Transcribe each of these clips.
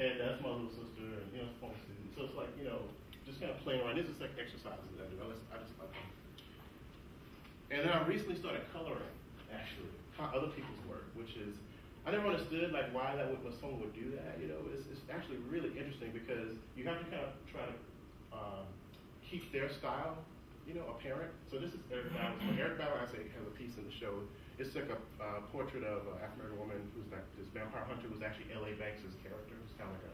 And that's my little sister, and former student. So it's like, just kind of playing around. This is like exercises that I do. I just like them. And then I recently started coloring, actually, other people's work, which is, I never understood like why someone would do that. It's actually really interesting because you have to kind of try to keep their style, apparent. So this is Eric Ballard. So Eric Ballard, has a piece in the show. It's like a portrait of an African American woman who's like this vampire hunter who's actually L.A. Banks' character. It's kind of like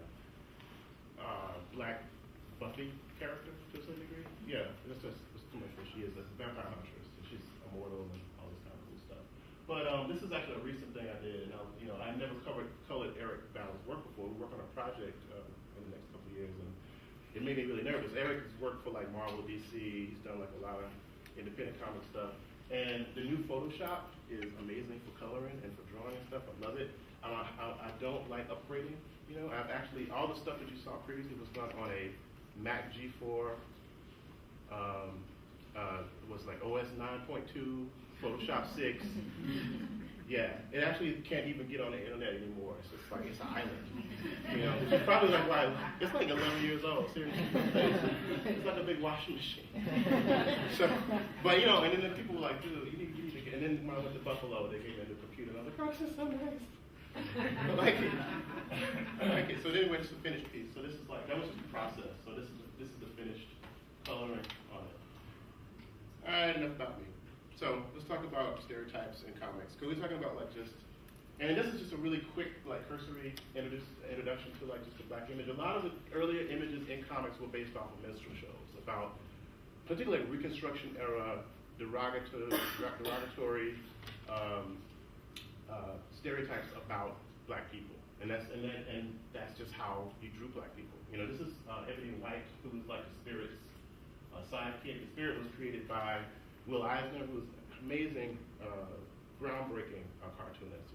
a black Buffy character to a certain degree. Yeah, that's too much what she is. That's a vampire huntress. She's immortal and all this kind of cool stuff. But this is actually a recent thing I did, and I never colored Eric Ballard's work before. We work on a project in the next couple of years, and it made me really nervous. Eric has worked for like Marvel, DC. He's done like a lot of independent comic stuff, and the new Photoshop is amazing for coloring and for drawing and stuff. I love it. I don't like upgrading. I've actually all the stuff that you saw previously was done on a Mac G4. It was like OS 9.2, Photoshop 6. Yeah, it actually can't even get on the internet anymore. It's just like, it's an island. It's probably like, why, it's like 11 years old, seriously. It's like a big washing machine. So, but and then people were like, dude, you need to get, and then when I went to Buffalo, they gave me a new computer, and I was like, oh, this is so nice. I like it. I like it. So then it's the finished piece. So this is like, that was just the process. So this is the finished coloring on it. All right, enough about me. So let's talk about stereotypes in comics. Because we're talking about like and this is just a really quick like cursory introduction to like just the black image. A lot of the earlier images in comics were based off of minstrel shows about particularly Reconstruction era derogatory stereotypes about black people, and that's just how you drew black people. This is Ebony White, who's like the Spirit's sidekick. The Spirit was created by Will Eisner, who's amazing, groundbreaking cartoonist.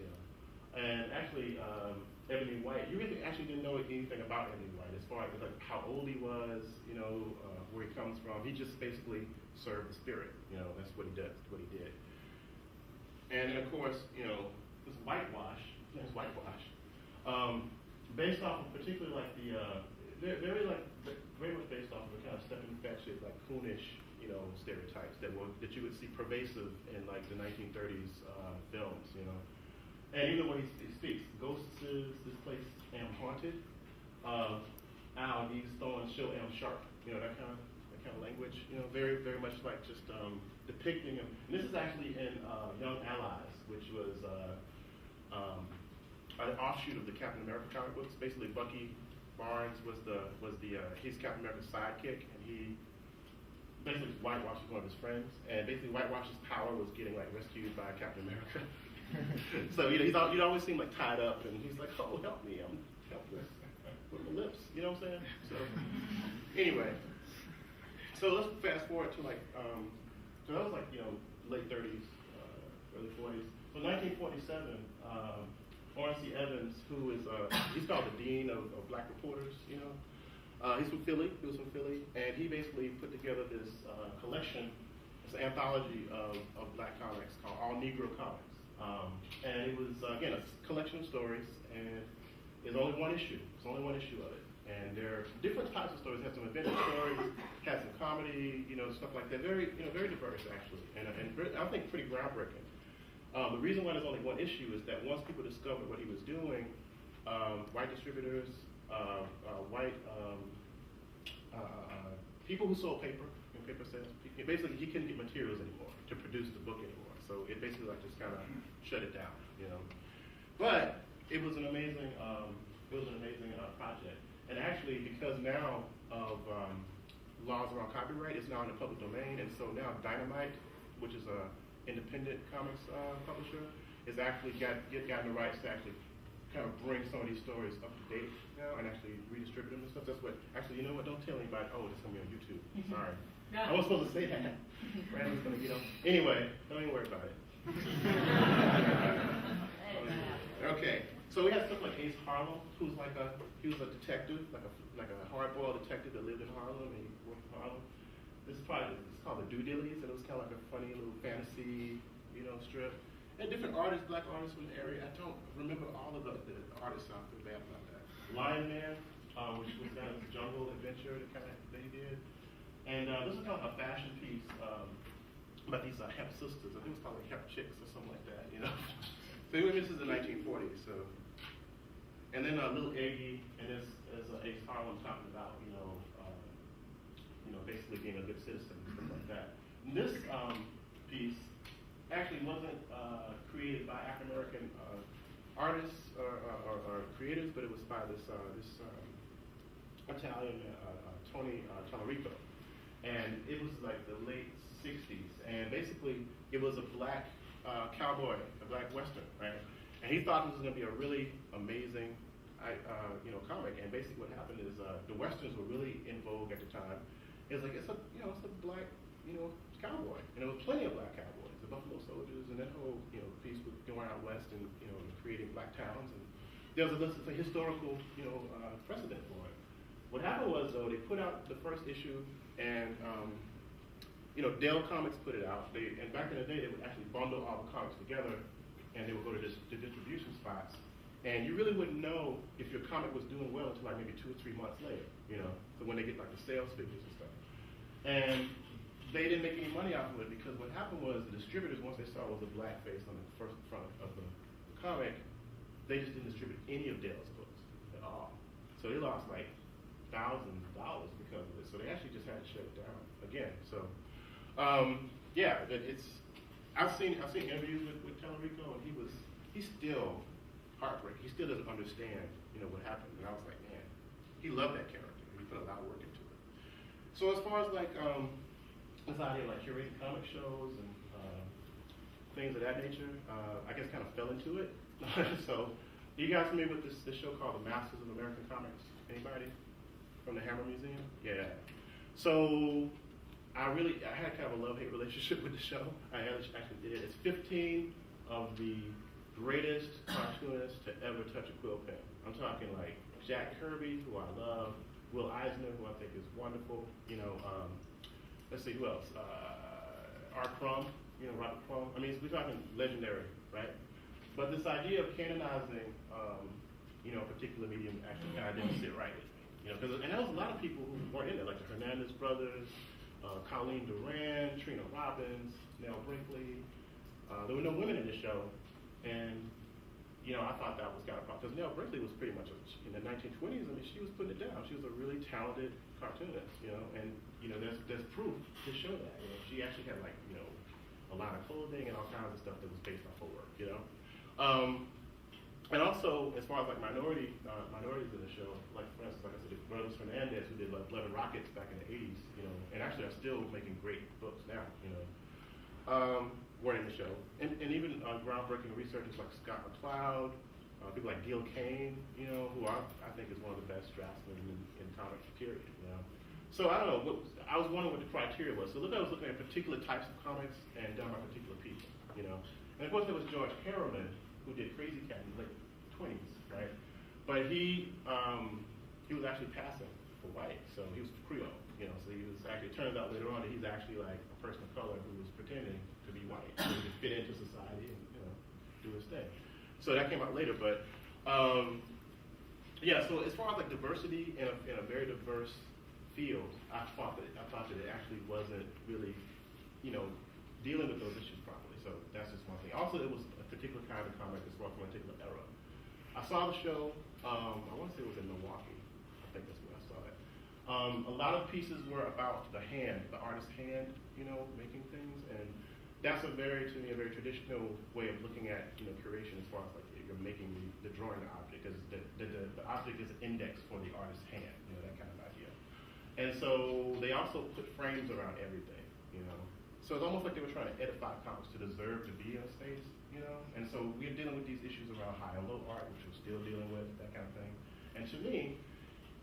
And actually, Ebony White, you really actually didn't know anything about Ebony White as far as like how old he was, where he comes from. He just basically served the Spirit. That's what he does. What he did. And then of course, this whitewash. It's whitewash. Based off of particularly like very much based off of the kind of Stephen Fetchit, like coonish, stereotypes that you would see pervasive in like the 1930s films, And even when he speaks, ghosts is this place am haunted. Ow, these thorns show am sharp. That kind of language. Very very much like just depicting him. And this is actually in Young Allies, which was an offshoot of the Captain America comic books. Basically, Bucky Barnes was he's Captain America's sidekick, and he basically whitewashes one of his friends, and basically whitewash's power was getting like rescued by Captain America. So he'd always seem like tied up, and he's like, oh, help me, I'm helpless with my lips. You know what I'm saying? So anyway, so let's fast forward to like so that was like late 30s, early 40s. So 1947. R.C. Evans, who is he's called the dean of black reporters. He's from Philly. He was from Philly, and he basically put together this collection, this anthology of black comics called All Negro Comics. And it was again a collection of stories, and there's only one issue. There's only one issue of it, and there are different types of stories. Have some adventure stories, had some comedy, stuff like that. Very very diverse actually, and I think pretty groundbreaking. The reason why there's only one issue is that once people discovered what he was doing, white distributors, white people who sold paper, paper sales, basically he couldn't get materials anymore to produce the book anymore. So it basically like just kind of shut it down, But it was an amazing, project. And actually, because now of laws around copyright, it's now in the public domain, and so now Dynamite, which is a independent comics publisher, is actually gotten the rights to actually kind of bring some of these stories up to date now and actually redistribute them and stuff. That's what, actually, you know what, don't tell anybody, oh, it's going to be on YouTube. Sorry. I was supposed to say that. Brandon's going to get on. Anyway, don't even worry about it. Okay, so we had stuff like Ace Harlem, he was a detective, like a hard-boiled detective that lived in Harlem, and he worked in Harlem. It's called the Doodillies, and it was kind of like a funny little fantasy, strip. And different artists, black artists from the area. I don't remember all of the artists, so I feel bad about that. Lion Man, which was kind of a jungle adventure that kind of they did. And this is kind of a fashion piece about these hemp sisters. I think it's called like hemp chicks or something like that, you know. So anyway, this is the 1940s. So, and then Little Iggy, and this is Ace Harlem talking about, basically being a good citizen and stuff like that. And this piece actually wasn't created by African American artists or creators, but it was by this Italian Tony Tallarico, and it was like the late '60s, and basically it was a black cowboy, a black western, right? And he thought this was going to be a really amazing, comic. And basically what happened is the westerns were really in vogue at the time. It's like it's a black cowboy, and there was plenty of black cowboys, the Buffalo Soldiers, and that whole piece with going out west and creating black towns. And there was a historical precedent for it. What happened was though they put out the first issue, and Dell Comics put it out. And back in the day they would actually bundle all the comics together, and they would go to the distribution spots. And you really wouldn't know if your comic was doing well until like maybe 2 or 3 months later, so when they get like the sales figures and stuff. And they didn't make any money off of it because what happened was the distributors, once they saw it was a black face on the first front of the comic, they just didn't distribute any of Dale's books at all. So they lost like thousands of dollars because of it. So they actually just had to shut it down again. So I've seen interviews with Tallarico, and he's still heartbreaking. He still doesn't understand what happened. And I was like, man, he loved that character. He put a lot of work into it. So as far as like this idea of like curated comic shows and things of that nature, I guess kind of fell into it. So you guys familiar with this show called The Masters of American Comics? Anybody from the Hammer Museum? Yeah. So I had kind of a love-hate relationship with the show. I actually did. It's 15 of the greatest cartoonists to ever touch a quill pen. I'm talking like Jack Kirby, who I love, Will Eisner, who I think is wonderful. Let's see who else. Art Crumb, Robert Crumb. I mean, we're talking legendary, right? But this idea of canonizing, a particular medium actually kind of didn't sit right with me. And there was a lot of people who weren't in it, like the Hernandez brothers, Colleen Duran, Trina Robbins, Nell Brinkley. There were no women in the show, and I thought that was kind of because Nell Brinkley was pretty much in the 1920s. I mean, she was putting it down. She was a really talented cartoonist, and there's proof to show that. She actually had like a line of clothing and all kinds of stuff that was based off her work, And also, as far as like minorities in the show, like for instance, like I said, the brothers Fernandez who did like Blood and Rockets back in the 80s, and actually are still making great books now, were in the show. And even groundbreaking researchers like Scott McCloud, people like Gil Kane, who I think is one of the best draftsmen in comics, period, So I don't know, I was wondering what the criteria was. So I was looking at particular types of comics and done by particular people, And of course there was George Harriman, who did Crazy Cat in the late 20s, right? But he was actually passing for white, so he was Creole, so he was actually, it turns out later on that he's actually like a person of color who was pretending to be white, so he could fit into society and, do his thing. So that came out later, but so as far as like diversity in a very diverse field, I thought that it actually wasn't really, dealing with those issues properly. So that's just one thing. Also, it was a particular kind of comic as well from a particular era. I saw the show, I want to say it was in Milwaukee. I think that's where I saw it. A lot of pieces were about the hand, the artist's hand, making things. And that's to me, a very traditional way of looking at, curation as far as like you're making the drawing the object, because the object is an index for the artist's hand, that kind of idea. And so they also put frames around everything, So it's almost like they were trying to edify comics to deserve to be in a space, And so we're dealing with these issues around high and low art, which we're still dealing with, that kind of thing. And to me,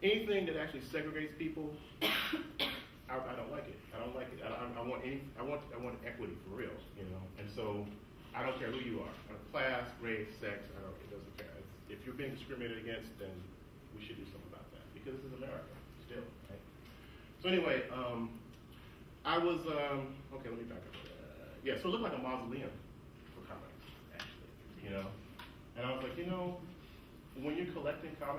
anything that actually segregates people, I don't like it. I don't like it. I want equity for real, And so I don't care who you are, class, race, sex. It doesn't care. If you're being discriminated against, then we should do something about that because this is America still, right? So anyway, I was okay. Let me back up. So it looked like a mausoleum for comics, actually, And I was like, when you're collecting comics.